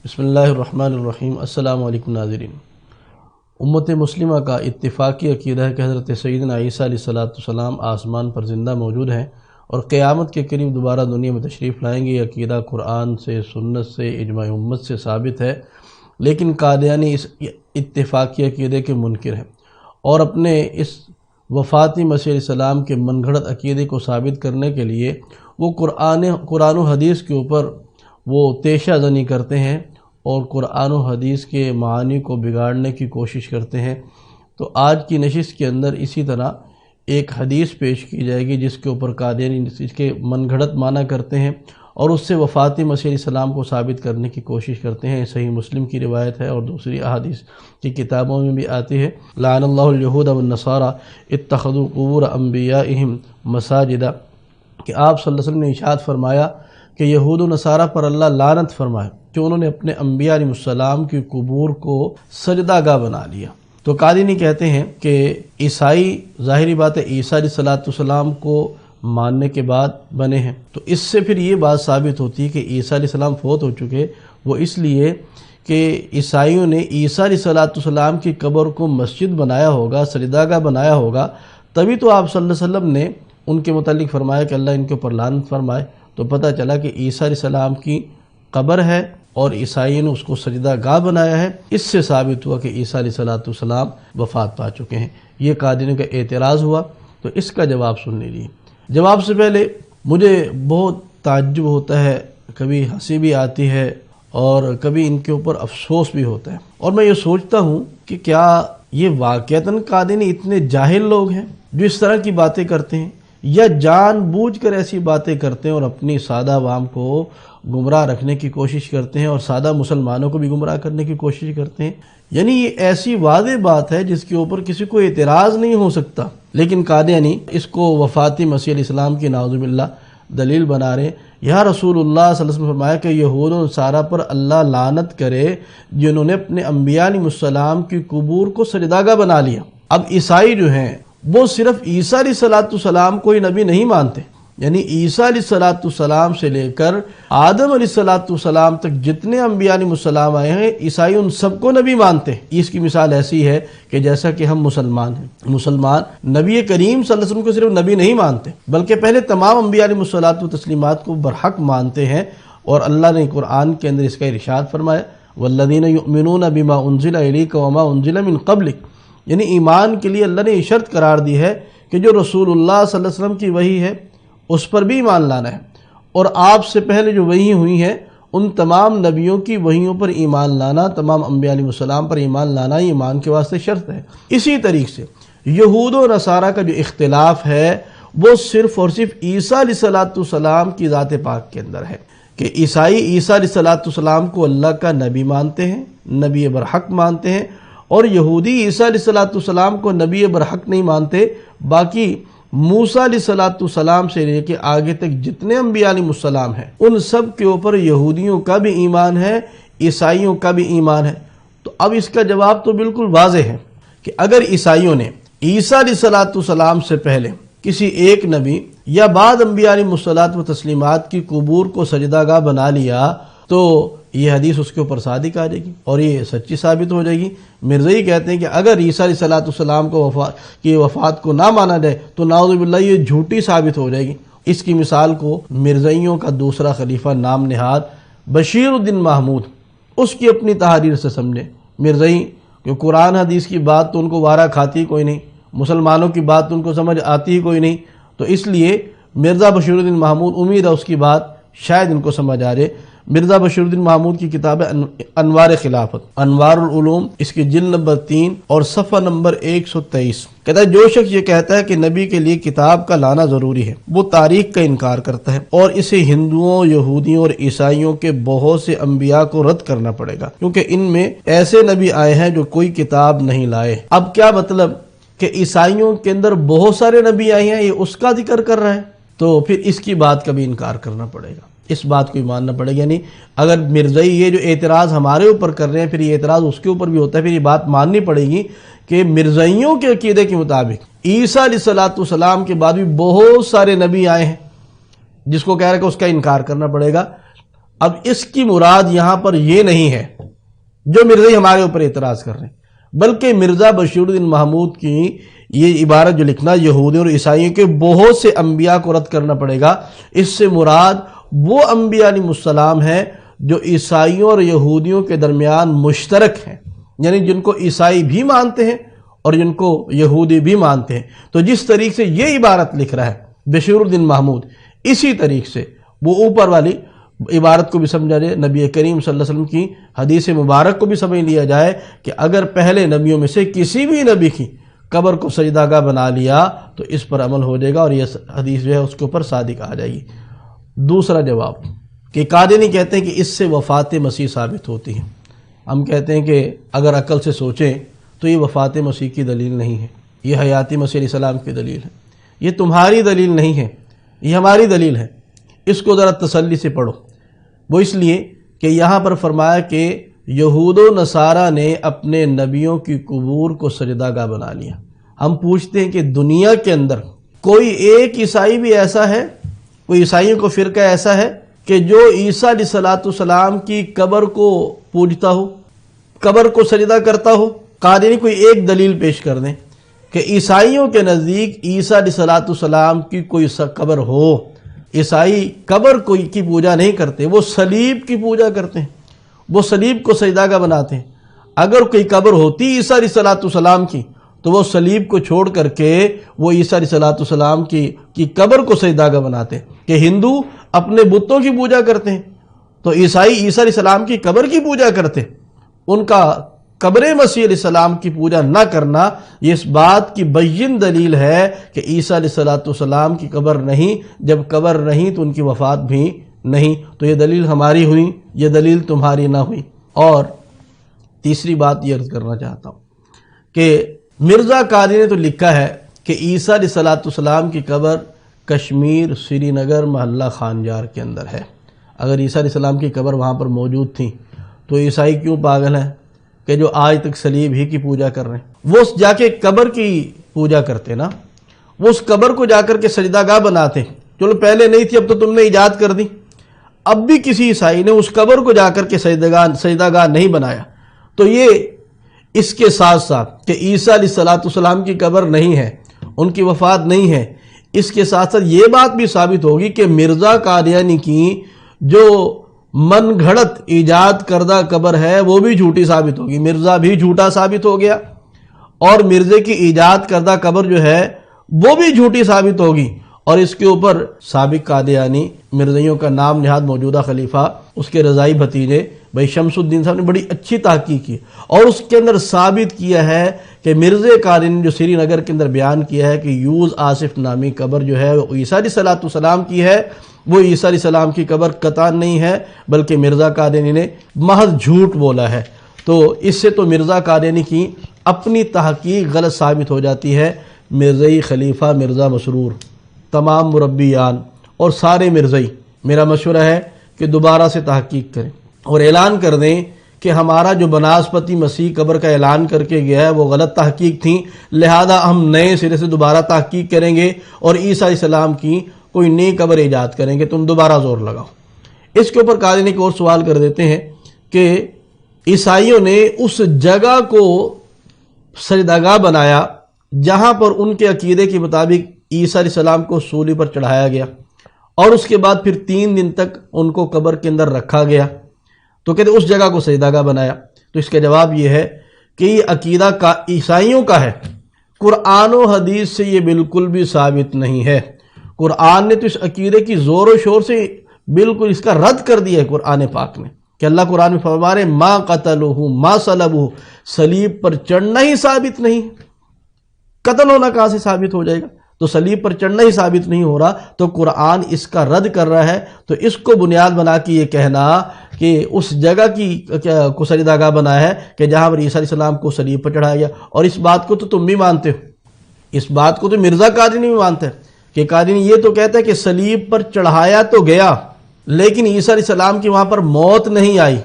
بسم اللہ الرحمن الرحیم۔ السلام علیکم ناظرین۔ امت مسلمہ کا اتفاقی عقیدہ ہے کہ حضرت سیدنا عیسیٰ علیہ السلام آسمان پر زندہ موجود ہیں اور قیامت کے قریب دوبارہ دنیا میں تشریف لائیں گے۔ یہ عقیدہ قرآن سے، سنت سے، اجماع امت سے ثابت ہے، لیکن قادیانی اس اتفاقی عقیدے کے منکر ہیں اور اپنے اس وفاتی مسیح علیہ السلام کے من گھڑت عقیدے کو ثابت کرنے کے لیے وہ قرآن و حدیث کے اوپر وہ تیشہ زنی کرتے ہیں اور قرآن و حدیث کے معانی کو بگاڑنے کی کوشش کرتے ہیں۔ تو آج کی نشست کے اندر اسی طرح ایک حدیث پیش کی جائے گی جس کے اوپر قادیانی اس کے من گھڑت معنی کرتے ہیں اور اس سے وفاتی مسیح علیہ السلام کو ثابت کرنے کی کوشش کرتے ہیں۔ صحیح مسلم کی روایت ہے اور دوسری احادیث کی کتابوں میں بھی آتی ہے، لعن اللہ الیہود والنصارى اتخذوا قبور انبیائہم مساجدا، کہ آپ صلی اللہ علیہ وسلم نے ارشاد فرمایا کہ یہود و نصارہ پر اللہ لعنت فرمائے کہ انہوں نے اپنے انبیاء علیہ السلام کی قبور کو سجدہ گاہ بنا لیا۔ تو قادیانی کہتے ہیں کہ عیسائی ظاہری بات ہے عیسیٰ علیہ السلام کو ماننے کے بعد بنے ہیں، تو اس سے پھر یہ بات ثابت ہوتی ہے کہ عیسیٰ علیہ السلام فوت ہو چکے، وہ اس لیے کہ عیسائیوں نے عیسیٰ علیہ السلام کی قبر کو مسجد بنایا ہوگا، سجدہ گاہ بنایا ہوگا، تبھی تو آپ صلی اللہ علیہ وسلم نے ان کے متعلق فرمایا کہ اللہ ان کے اوپر لعنت فرمائے۔ تو پتہ چلا کہ عیسیٰ علیہ السلام کی قبر ہے اور عیسائیوں نے اس کو سجدہ گاہ بنایا ہے، اس سے ثابت ہوا کہ عیسیٰ علیہ السلام وفات پا چکے ہیں۔ یہ قادیانی کا اعتراض ہوا، تو اس کا جواب سن لیجیے۔ جواب سے پہلے مجھے بہت تعجب ہوتا ہے، کبھی ہنسی بھی آتی ہے اور کبھی ان کے اوپر افسوس بھی ہوتا ہے، اور میں یہ سوچتا ہوں کہ کیا یہ واقعتاً قادیانی اتنے جاہل لوگ ہیں جو اس طرح کی باتیں کرتے ہیں، یا جان بوجھ کر ایسی باتیں کرتے ہیں اور اپنی سادہ عوام کو گمراہ رکھنے کی کوشش کرتے ہیں اور سادہ مسلمانوں کو بھی گمراہ کرنے کی کوشش کرتے ہیں؟ یعنی یہ ایسی واضح بات ہے جس کے اوپر کسی کو اعتراض نہیں ہو سکتا، لیکن قادیانی اس کو وفاتی مسیح علیہ السلام کی نعوذ باللہ دلیل بنا رہے۔ یہاں رسول اللہ صلی اللہ علیہ وسلم نے فرمایا کہ یہود و نصارہ پر اللہ لعنت کرے جنہوں نے اپنے انبیاء علیہ السلام کی قبور کو سجدہ گاہ بنا لیا۔ اب عیسائی جو ہیں وہ صرف عیسیٰ علیہ السلام کو ہی نبی نہیں مانتے، یعنی عیسیٰ علیہ السلام سے لے کر آدم علیہ السلام تک جتنے انبیاء علیہ السلام آئے ہیں عیسائی ان سب کو نبی مانتے ہیں۔ اس کی مثال ایسی ہے کہ جیسا کہ ہم مسلمان ہیں، مسلمان نبی کریم صلی اللہ علیہ وسلم کو صرف نبی نہیں مانتے بلکہ پہلے تمام انبیاء علیہ تسلیمات کو برحق مانتے ہیں، اور اللہ نے قرآن کے اندر اس کا ارشاد فرمایا والذین یؤمنون بما انزل الیک وما انزل من قبلک، یعنی ایمان کے لیے اللہ نے یہ شرط قرار دی ہے کہ جو رسول اللہ صلی اللہ علیہ وسلم کی وحی ہے اس پر بھی ایمان لانا ہے، اور آپ سے پہلے جو وحی ہوئی ہے ان تمام نبیوں کی وحیوں پر ایمان لانا، تمام انبیاء علیہ السلام پر ایمان لانا یہ ایمان کے واسطے شرط ہے۔ اسی طریقے سے یہود و نصارہ کا جو اختلاف ہے وہ صرف اور صرف عیسیٰ علیہ السلام کی ذات پاک کے اندر ہے، کہ عیسائی عیسیٰ علیہ السلام کو اللہ کا نبی مانتے ہیں، نبی برحق مانتے ہیں، اور یہودی عیسیٰ علیہ السلام کو نبی برحق نہیں مانتے۔ باقی موسیٰ علیہ السلام سے لے کے آگے تک جتنے انبیاء علیہ السلام ہیں ان سب کے اوپر یہودیوں کا بھی ایمان ہے، عیسائیوں کا بھی ایمان ہے۔ تو اب اس کا جواب تو بالکل واضح ہے کہ اگر عیسائیوں نے عیسیٰ علیہ السلام سے پہلے کسی ایک نبی یا بعد انبیاء علیہ تسلیمات کی قبور کو سجدہ گاہ بنا لیا تو یہ حدیث اس کے اوپر صادق آ جائے گی اور یہ سچی ثابت ہو جائے گی۔ مرزائی کہتے ہیں کہ اگر عیسیٰ علیہ السلام کو وفات کو نہ مانا جائے تو نعوذ باللہ یہ جھوٹی ثابت ہو جائے گی۔ اس کی مثال کو مرزائیوں کا دوسرا خلیفہ نام نہاد بشیر الدین محمود، اس کی اپنی تحریر سے سمجھے۔ مرزائی کہ قرآن حدیث کی بات تو ان کو وارہ کھاتی کوئی نہیں، مسلمانوں کی بات تو ان کو سمجھ آتی ہی کوئی نہیں، تو اس لیے مرزا بشیر الدین محمود امید ہے اس کی بات شاید ان کو سمجھ آ جائے۔ مرزا بشیر الدین محمود کی کتاب ہے انوار خلافت، انوار العلوم، اس کی جلد نمبر 3 اور صفحہ نمبر 123 کہتا ہے جو شخص یہ کہتا ہے کہ نبی کے لیے کتاب کا لانا ضروری ہے وہ تاریخ کا انکار کرتا ہے، اور اسے ہندوؤں، یہودیوں اور عیسائیوں کے بہت سے انبیاء کو رد کرنا پڑے گا، کیونکہ ان میں ایسے نبی آئے ہیں جو کوئی کتاب نہیں لائے۔ اب کیا مطلب کہ عیسائیوں کے اندر بہت سارے نبی آئے ہیں، یہ اس کا ذکر کر رہا ہے، تو پھر اس کی بات کا بھی انکار کرنا پڑے گا، اس بات کو ماننا پڑے گا۔ یعنی اگر مرزائی یہ جو اعتراض ہمارے اوپر کر رہے ہیں پھر یہ اعتراض اس کے اوپر بھی ہوتا ہے، پھر یہ بات ماننی پڑے گی کہ مرزائیوں کے عقیدے کے مطابق عیسیٰ علیہ السلام کے بعد بھی بہت سارے نبی آئے ہیں، جس کو کہہ رہے کہ اس کا انکار کرنا پڑے گا۔ اب اس کی مراد یہاں پر یہ نہیں ہے جو مرزا ہمارے اوپر اعتراض کر رہے ہیں، بلکہ مرزا بشیر الدین محمود کی یہ عبارت جو لکھنا یہودیوں اور عیسائیوں کے بہت سے انبیاء کو رد کرنا پڑے گا، اس سے مراد وہ انبیاء علیہ السلام ہیں جو عیسائیوں اور یہودیوں کے درمیان مشترک ہیں، یعنی جن کو عیسائی بھی مانتے ہیں اور جن کو یہودی بھی مانتے ہیں۔ تو جس طریقے سے یہ عبارت لکھ رہا ہے بشیر الدین محمود، اسی طریقے سے وہ اوپر والی عبارت کو بھی سمجھا جائے، نبی کریم صلی اللہ علیہ وسلم کی حدیث مبارک کو بھی سمجھ لیا جائے کہ اگر پہلے نبیوں میں سے کسی بھی نبی کی قبر کو سجدہ گاہ بنا لیا تو اس پر عمل ہو جائے گا اور یہ حدیث جو ہے اس کے اوپر صادق آ جائے گی۔ دوسرا جواب کہ قادیانی کہتے ہیں کہ اس سے وفات مسیح ثابت ہوتی ہے۔ ہم کہتے ہیں کہ اگر عقل سے سوچیں تو یہ وفات مسیح کی دلیل نہیں ہے، یہ حیات مسیح علیہ السلام کی دلیل ہے، یہ تمہاری دلیل نہیں ہے، یہ ہماری دلیل ہے۔ اس کو ذرا تسلی سے پڑھو۔ وہ اس لیے کہ یہاں پر فرمایا کہ یہود و نصارہ نے اپنے نبیوں کی قبور کو سجدہ گاہ بنا لیا۔ ہم پوچھتے ہیں کہ دنیا کے اندر کوئی ایک عیسائی بھی ایسا ہے، کوئی عیسائیوں کو فرقہ ایسا ہے کہ جو عیسیٰ علیہ السلام کی قبر کو پوجتا ہو، قبر کو سجدہ کرتا ہو؟ قادیانی کوئی ایک دلیل پیش کر دیں کہ عیسائیوں کے نزدیک عیسیٰ علیہ السلام کی کوئی قبر ہو۔ عیسائی قبر کی پوجا نہیں کرتے، وہ صلیب کی پوجا کرتے ہیں، وہ صلیب کو سجدہ گاہ بناتے ہیں۔ اگر کوئی قبر ہوتی عیسیٰ علیہ السلام کی تو وہ صلیب کو چھوڑ کر کے وہ عیسیٰ علیہ السلام کی قبر کو سجدہ گاہ بناتے ہیں۔ کہ ہندو اپنے بتوں کی پوجا کرتے ہیں تو عیسائی عیسیٰ علیہ السلام کی قبر کی پوجا کرتے ہیں۔ ان کا قبر مسیح علیہ السلام کی پوجا نہ کرنا یہ اس بات کی بین دلیل ہے کہ عیسیٰ علیہ السلام کی قبر نہیں، جب قبر نہیں تو ان کی وفات بھی نہیں۔ تو یہ دلیل ہماری ہوئی، یہ دلیل تمہاری نہ ہوئی۔ اور تیسری بات یہ عرض کرنا چاہتا ہوں کہ مرزا قادری نے تو لکھا ہے کہ عیسیٰ علیہ السلام کی قبر کشمیر سری نگر محلہ خانجار کے اندر ہے۔ اگر عیسیٰ علیہ السلام کی قبر وہاں پر موجود تھی تو عیسائی کیوں پاگل ہیں کہ جو آج تک صلیب ہی کی پوجا کر رہے ہیں؟ وہ جا کے قبر کی پوجا کرتے نا، وہ اس قبر کو جا کر کے سجدہ گاہ بناتے ہیں۔ چلو پہلے نہیں تھی، اب تو تم نے ایجاد کر دی۔ اب بھی کسی عیسائی نے اس قبر کو جا کر کے سجدہ گاہ نہیں بنایا تو یہ اس کے ساتھ ساتھ کہ عیسیٰ علیہ السلام کی قبر نہیں ہے، ان کی وفات نہیں ہے، اس کے ساتھ ساتھ یہ بات بھی ثابت ہوگی کہ مرزا قادیانی کی جو من گھڑت ایجاد کردہ قبر ہے وہ بھی جھوٹی ثابت ہوگی، مرزا بھی جھوٹا ثابت ہو گیا اور مرزے کی ایجاد کردہ قبر جو ہے وہ بھی جھوٹی ثابت ہوگی۔ اور اس کے اوپر سابق قادیانی مرزائیوں کا نام نہاد موجودہ خلیفہ اس کے رضائی بھتیجے بھائی شمس الدین صاحب نے بڑی اچھی تحقیق کی اور اس کے اندر ثابت کیا ہے کہ مرزا قادیانی نے جو سری نگر کے اندر بیان کیا ہے کہ یوز آصف نامی قبر جو ہے وہ عیسیٰ علیہ السلام کی ہے، وہ عیسیٰ علیہ السلام کی قبر قطعاً نہیں ہے، بلکہ مرزا قادیانی نے محض جھوٹ بولا ہے۔ تو اس سے تو مرزا قادیانی کی اپنی تحقیق غلط ثابت ہو جاتی ہے۔ مرزائی خلیفہ مرزا مسرور، تمام مربیان اور سارے مرزائی، میرا مشورہ ہے کہ دوبارہ سے تحقیق کریں اور اعلان کر دیں کہ ہمارا جو بناسپتی مسیح قبر کا اعلان کر کے گیا ہے وہ غلط تحقیق تھی، لہذا ہم نئے سرے سے دوبارہ تحقیق کریں گے اور عیسیٰ علیہ السلام کی کوئی نئی قبر ایجاد کریں گے، تم دوبارہ زور لگاؤ۔ اس کے اوپر قادیانی کو اور سوال کر دیتے ہیں کہ عیسائیوں نے اس جگہ کو سجدہ گاہ بنایا جہاں پر ان کے عقیدے کے مطابق عیسیٰ علیہ السلام کو سولی پر چڑھایا گیا اور اس کے بعد پھر 3 دن تک ان کو قبر کے اندر رکھا گیا، تو کہتے اس جگہ کو سجدہ گاہ بنایا۔ تو اس کا جواب یہ ہے کہ یہ عقیدہ عیسائیوں کا ہے، قرآن و حدیث سے یہ بالکل بھی ثابت نہیں ہے۔ قرآن نے تو اس عقیدے کی زور و شور سے بالکل اس کا رد کر دیا ہے قرآن پاک میں، کہ اللہ قرآن میں فرما رہے ما قتلوہ ما صلبوہ، صلیب پر چڑھنا ہی ثابت نہیں، قتل ہونا کہاں سے ثابت ہو جائے گا؟ تو صلیب پر چڑھنا ہی ثابت نہیں ہو رہا، تو قرآن اس کا رد کر رہا ہے۔ تو اس کو بنیاد بنا کے یہ کہنا کہ اس جگہ کو سجدہ گاہ بنا ہے کہ جہاں پر عیسیٰ علیہ السلام کو صلیب پر چڑھایا گیا، اور اس بات کو تو تم بھی مانتے ہو، اس بات کو تو مرزا قادیانی بھی مانتے ہیں کہ قادیانی یہ تو کہتا ہے کہ صلیب پر چڑھایا تو گیا لیکن عیسیٰ علیہ السلام کی وہاں پر موت نہیں آئی،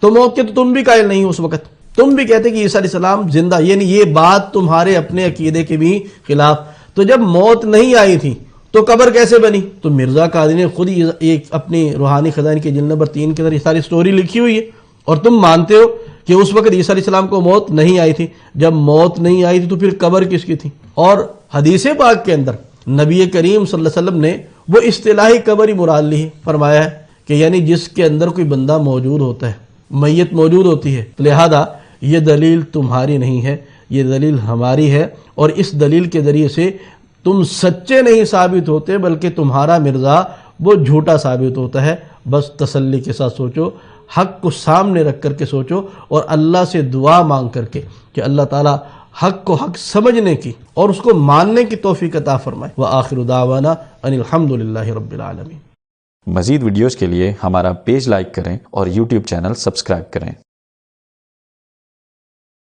تو موت کے تو تم بھی قائل نہیں ہو، اس وقت تم بھی کہتے کہ عیسیٰ علیہ السلام زندہ، یعنی یہ بات تمہارے اپنے عقیدے کے بھی خلاف۔ تو جب موت نہیں آئی تھی تو قبر کیسے بنی؟ تو مرزا قادری نے خود ایک اپنی روحانی خزائن کے جلد نمبر 3 کے اندر یہ ساری سٹوری لکھی ہوئی ہے، اور تم مانتے ہو کہ اس وقت عیسیٰ علیہ السلام کو موت نہیں آئی تھی۔ جب موت نہیں آئی تھی تو پھر قبر کس کی تھی؟ اور حدیث پاک کے اندر نبی کریم صلی اللہ علیہ وسلم نے وہ اصطلاحی قبر ہی مراد لی ہے، فرمایا ہے کہ یعنی جس کے اندر کوئی بندہ موجود ہوتا ہے، میت موجود ہوتی ہے، لہذا یہ دلیل تمہاری نہیں ہے، یہ دلیل ہماری ہے، اور اس دلیل کے ذریعے سے تم سچے نہیں ثابت ہوتے بلکہ تمہارا مرزا وہ جھوٹا ثابت ہوتا ہے۔ بس تسلی کے ساتھ سوچو، حق کو سامنے رکھ کر کے سوچو، اور اللہ سے دعا مانگ کر کے کہ اللہ تعالیٰ حق کو حق سمجھنے کی اور اس کو ماننے کی توفیق عطا فرمائے۔ وآخر دعوانا ان الحمدللہ رب العالمین۔ مزید ویڈیوز کے لیے ہمارا پیج لائک کریں اور یوٹیوب چینل سبسکرائب کریں۔